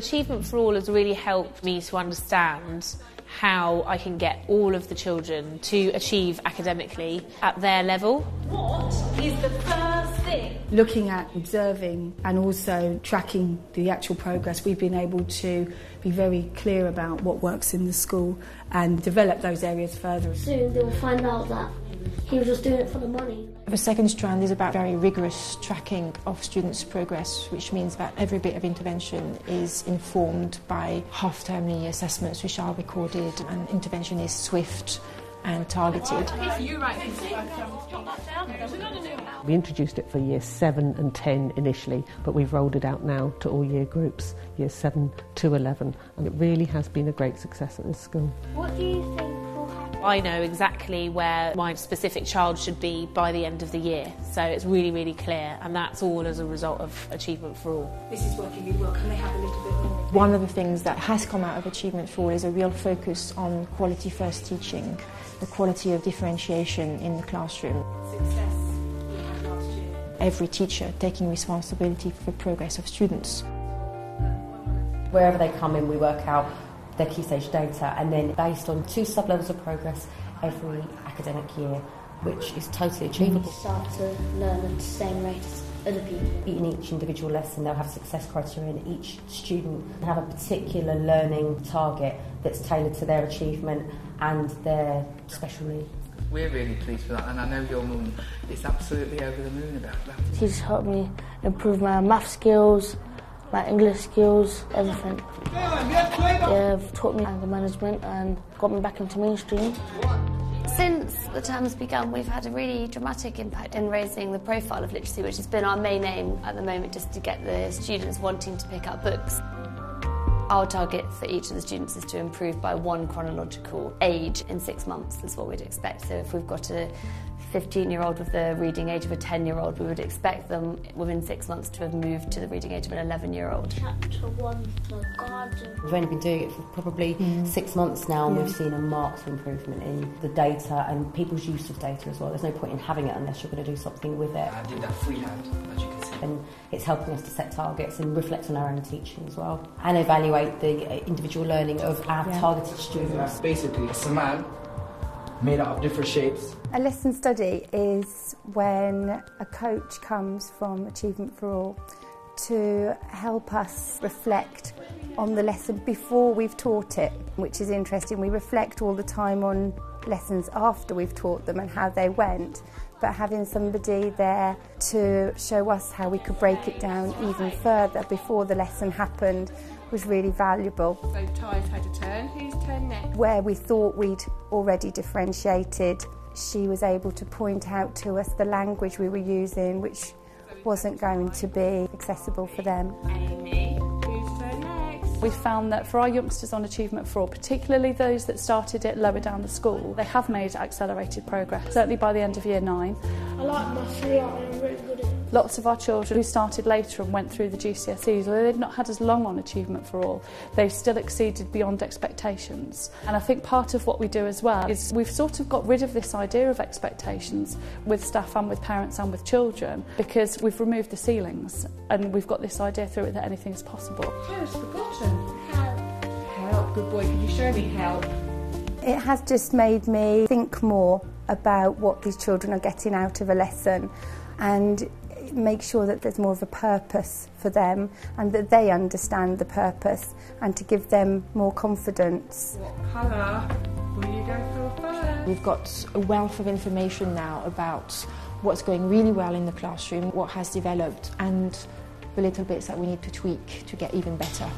Achievement for All has really helped me to understand how I can get all of the children to achieve academically at their level. What is the first thing? Looking at observing and also tracking the actual progress, we've been able to be very clear about what works in the school and develop those areas further. Soon they'll find out that he was just doing it for the money. The second strand is about very rigorous tracking of students' progress, which means that every bit of intervention is informed by half-termly assessments which are recorded, and intervention is swift and targeted. We introduced it for year 7 and 10 initially, but we've rolled it out now to all year groups, year 7 to 11, and it really has been a great success at this school. What do you think will happen? I know exactly where my specific child should be by the end of the year, so it's really, really clear, and that's all as a result of Achievement for All. This is working really well. Can they have a little bit more? One of the things that has come out of Achievement for All is a real focus on quality first teaching, the quality of differentiation in the classroom. Success we had last year. Every teacher taking responsibility for the progress of students. Wherever they come in, we work out their key stage data, and then based on 2 sub-levels of progress every academic year, which is totally achievable. Start to learn at the same rate as other people. In each individual lesson, they'll have success criteria, and each student will have a particular learning target that's tailored to their achievement and their special needs. We're really pleased with that, and I know your mum is absolutely over the moon about that. He's helped me improve my math skills, my English skills, everything. They've taught me anger management and got me back into mainstream. Since the terms began, we've had a really dramatic impact in raising the profile of literacy, which has been our main aim at the moment, just to get the students wanting to pick up books. Our target for each of the students is to improve by 1 chronological age in 6 months, is what we'd expect. So if we've got a 15-year-old with the reading age of a 10-year-old, we would expect them within 6 months to have moved to the reading age of an 11-year-old. Chapter 1, the garden. We've only been doing it for probably 6 months now, and we've seen a marked improvement in the data and people's use of data as well. There's no point in having it unless you're going to do something with it. I did that freehand, as you can see. And it's helping us to set targets and reflect on our own teaching as well, and evaluate the individual learning of our targeted students. Basically, it's a man made out of different shapes. A lesson study is when a coach comes from Achievement for All to help us reflect on the lesson before we've taught it, which is interesting. We reflect all the time on lessons after we've taught them and how they went, but having somebody there to show us how we could break it down even further before the lesson happened was really valuable. So Ty's had a turn. Whose turn next? Where we thought we'd already differentiated, she was able to point out to us the language we were using, which wasn't going to be accessible for them. Amy, whose turn next? We've found that for our youngsters on Achievement for All, particularly those that started it lower down the school, they have made accelerated progress, certainly by the end of year 9. I like maths a lot and I'm really good at it. Lots of our children who started later and went through the GCSEs, although they've not had as long on Achievement for All, they've still exceeded beyond expectations. And I think part of what we do as well is we've sort of got rid of this idea of expectations with staff and with parents and with children, because we've removed the ceilings and we've got this idea through it that anything is possible. Who's forgotten? Help. Help, good boy. Can you show me help? It has just made me think more about what these children are getting out of a lesson and make sure that there's more of a purpose for them and that they understand the purpose, and to give them more confidence. What colour will you go for first? We've got a wealth of information now about what's going really well in the classroom, what has developed, and the little bits that we need to tweak to get even better.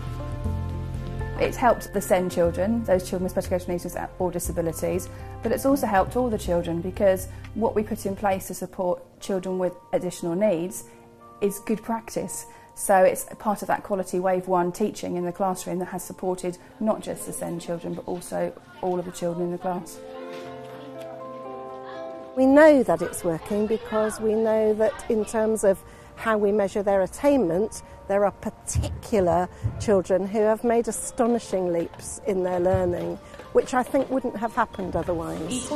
It's helped the SEND children, those children with special educational needs or disabilities, but it's also helped all the children, because what we put in place to support children with additional needs is good practice. So it's part of that quality wave 1 teaching in the classroom that has supported not just the SEND children but also all of the children in the class. We know that it's working because we know that in terms of how we measure their attainment, there are particular children who have made astonishing leaps in their learning, which I think wouldn't have happened otherwise.